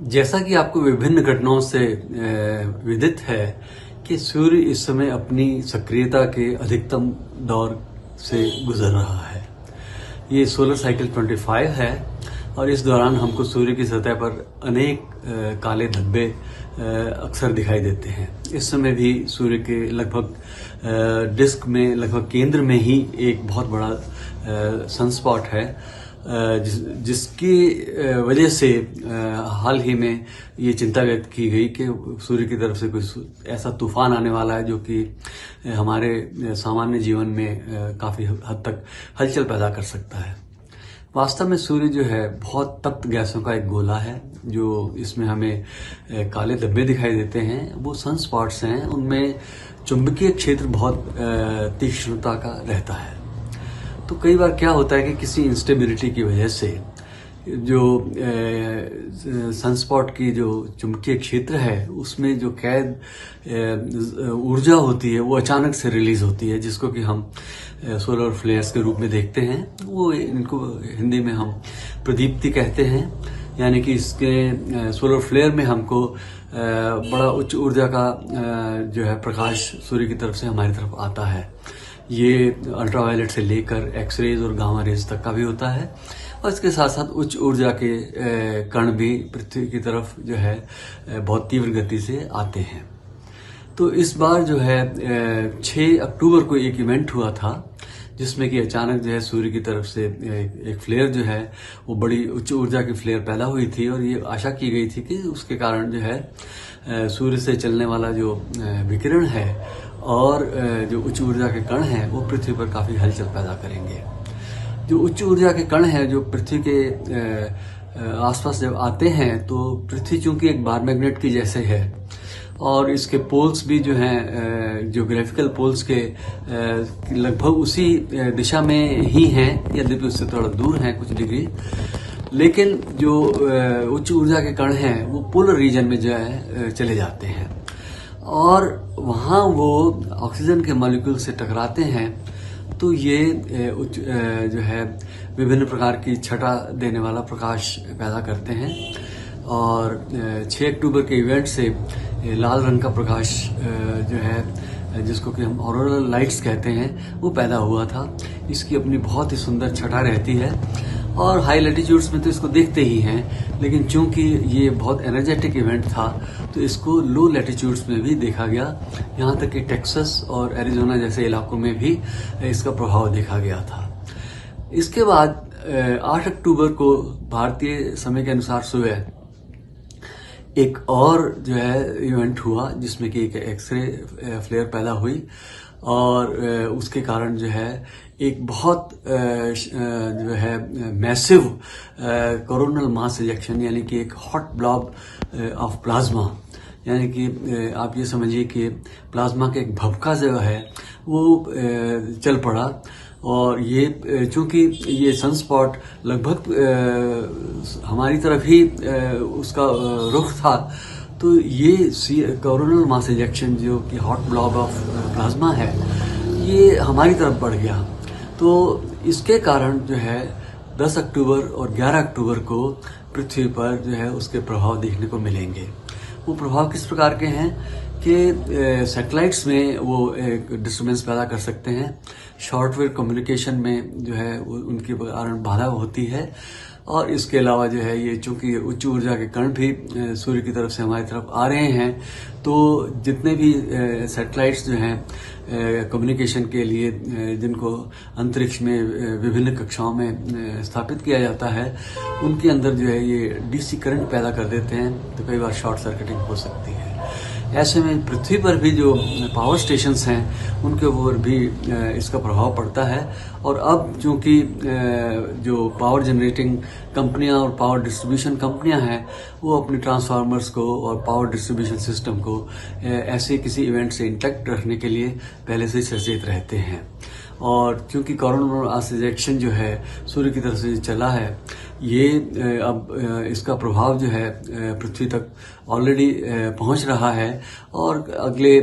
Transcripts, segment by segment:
जैसा कि आपको विभिन्न घटनाओं से विदित है कि सूर्य इस समय अपनी सक्रियता के अधिकतम दौर से गुजर रहा है। ये सोलर साइकिल 25 है और इस दौरान हमको सूर्य की सतह पर अनेक काले धब्बे अक्सर दिखाई देते हैं। इस समय भी सूर्य के लगभग डिस्क में लगभग केंद्र में ही एक बहुत बड़ा सनस्पॉट है, जिसकी वजह से हाल ही में ये चिंता व्यक्त की गई कि सूर्य की तरफ से कोई ऐसा तूफान आने वाला है जो कि हमारे सामान्य जीवन में काफी हद तक हलचल पैदा कर सकता है। वास्तव में सूर्य जो है बहुत तप्त गैसों का एक गोला है। जो इसमें हमें काले धब्बे दिखाई देते हैं वो सनस्पॉट्स हैं। उनमें चुंबकीय क्षेत्र बहुत तीक्ष्णता का रहता है। तो कई बार क्या होता है कि किसी इंस्टेबिलिटी की वजह से जो सनस्पॉट की जो चुंबकीय क्षेत्र है उसमें जो कैद ऊर्जा होती है वो अचानक से रिलीज होती है, जिसको कि हम सोलर फ्लेयर्स के रूप में देखते हैं। वो इनको हिंदी में हम प्रदीप्ति कहते हैं। यानी कि इसके सोलर फ्लेयर में हमको बड़ा उच्च ऊर्जा का जो है प्रकाश सूर्य की तरफ से हमारी तरफ आता है। ये अल्ट्रावायलेट से लेकर एक्सरेज और गामा रेज तक का भी होता है और इसके साथ साथ उच्च ऊर्जा के कण भी पृथ्वी की तरफ जो है बहुत तीव्र गति से आते हैं। तो इस बार जो है 6 अक्टूबर को एक इवेंट हुआ था जिसमें कि अचानक जो है सूर्य की तरफ से एक फ्लेयर जो है वो बड़ी उच्च ऊर्जा की फ्लेयर पैदा हुई थी और ये आशा की गई थी कि उसके कारण जो है सूर्य से चलने वाला जो विकिरण है और जो उच्च ऊर्जा के कण हैं वो पृथ्वी पर काफी हलचल पैदा करेंगे। जो उच्च ऊर्जा के कण हैं जो पृथ्वी के आसपास जब आते हैं तो पृथ्वी चूंकि एक बार मैग्नेट की जैसे है और इसके पोल्स भी जो हैं ज्योग्राफिकल पोल्स के लगभग उसी दिशा में ही हैं, यद्यपि उससे थोड़ा दूर हैं कुछ डिग्री, लेकिन जो उच्च ऊर्जा के कण हैं वो पोलर रीजन में जो है चले जाते हैं और वहाँ वो ऑक्सीजन के मॉलिक्यूल से टकराते हैं। तो ये जो है विभिन्न प्रकार की छटा देने वाला प्रकाश पैदा करते हैं और 6 अक्टूबर के इवेंट से लाल रंग का प्रकाश जो है जिसको कि हम ऑरोरल लाइट्स कहते हैं वो पैदा हुआ था। इसकी अपनी बहुत ही सुंदर छटा रहती है और हाई लैटिट्यूड्स में तो इसको देखते ही हैं, लेकिन चूंकि ये बहुत एनर्जेटिक इवेंट था तो इसको लो लैटिट्यूड्स में भी देखा गया। यहाँ तक कि टेक्सास और एरिजोना जैसे इलाकों में भी इसका प्रभाव देखा गया था। इसके बाद 8 अक्टूबर को भारतीय समय के अनुसार सुबह एक और जो है इवेंट हुआ जिसमें कि एक एक्सरे फ्लेयर पैदा हुई और उसके कारण जो है एक बहुत जो है मैसिव कोरोनल मास इजेक्शन यानी कि एक हॉट ब्लॉब ऑफ प्लाज्मा, यानी कि आप ये समझिए कि प्लाज्मा का एक भभका जो है वो चल पड़ा और ये चूंकि ये सनस्पॉट लगभग हमारी तरफ ही उसका रुख था तो ये कोरोनल मास इजेक्शन जो कि हॉट ब्लॉब ऑफ प्लाज्मा है ये हमारी तरफ बढ़ गया। तो इसके कारण जो है 10 अक्टूबर और 11 अक्टूबर को पृथ्वी पर जो है उसके प्रभाव देखने को मिलेंगे। वो प्रभाव किस प्रकार के हैं कि सैटेलाइट्स में वो एक डिस्टर्बेंस पैदा कर सकते हैं, शॉर्टवेव कम्युनिकेशन में जो है उनके कारण बाधा होती है और इसके अलावा जो है ये चूंकि उच्च ऊर्जा के कण भी सूर्य की तरफ से हमारी तरफ आ रहे हैं तो जितने भी सैटेलाइट्स जो हैं कम्युनिकेशन के लिए जिनको अंतरिक्ष में विभिन्न कक्षाओं में स्थापित किया जाता है उनके अंदर जो है ये डीसी करंट पैदा कर देते हैं, तो कई बार शॉर्ट सर्किटिंग हो सकती है। ऐसे में पृथ्वी पर भी जो पावर स्टेशंस हैं उनके ऊपर भी इसका प्रभाव पड़ता है और अब चूंकि जो पावर जनरेटिंग कंपनियां और पावर डिस्ट्रीब्यूशन कंपनियां हैं वो अपने ट्रांसफार्मर्स को और पावर डिस्ट्रीब्यूशन सिस्टम को ऐसे किसी इवेंट से इंटैक्ट रखने के लिए पहले से सचेत रहते हैं। और क्योंकि कोरोनल मास इजेक्शन जो है सूर्य की तरफ से चला है ये अब इसका प्रभाव जो है पृथ्वी तक ऑलरेडी पहुंच रहा है और अगले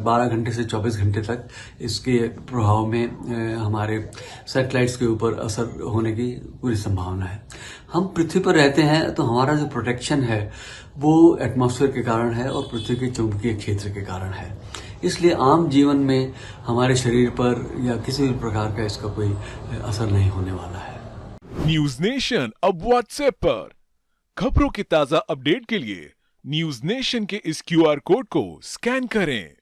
12 घंटे से 24 घंटे तक इसके प्रभाव में हमारे सैटेलाइट्स के ऊपर असर होने की पूरी संभावना है। हम पृथ्वी पर रहते हैं तो हमारा जो प्रोटेक्शन है वो एटमॉस्फेयर के कारण है और पृथ्वी के चुंबकीय क्षेत्र के कारण है। इसलिए आम जीवन में हमारे शरीर पर या किसी भी प्रकार का इसका कोई असर नहीं होने वाला है। न्यूज नेशन अब व्हाट्सएप पर खबरों की ताजा अपडेट के लिए न्यूज नेशन के इस क्यूआर कोड को स्कैन करें।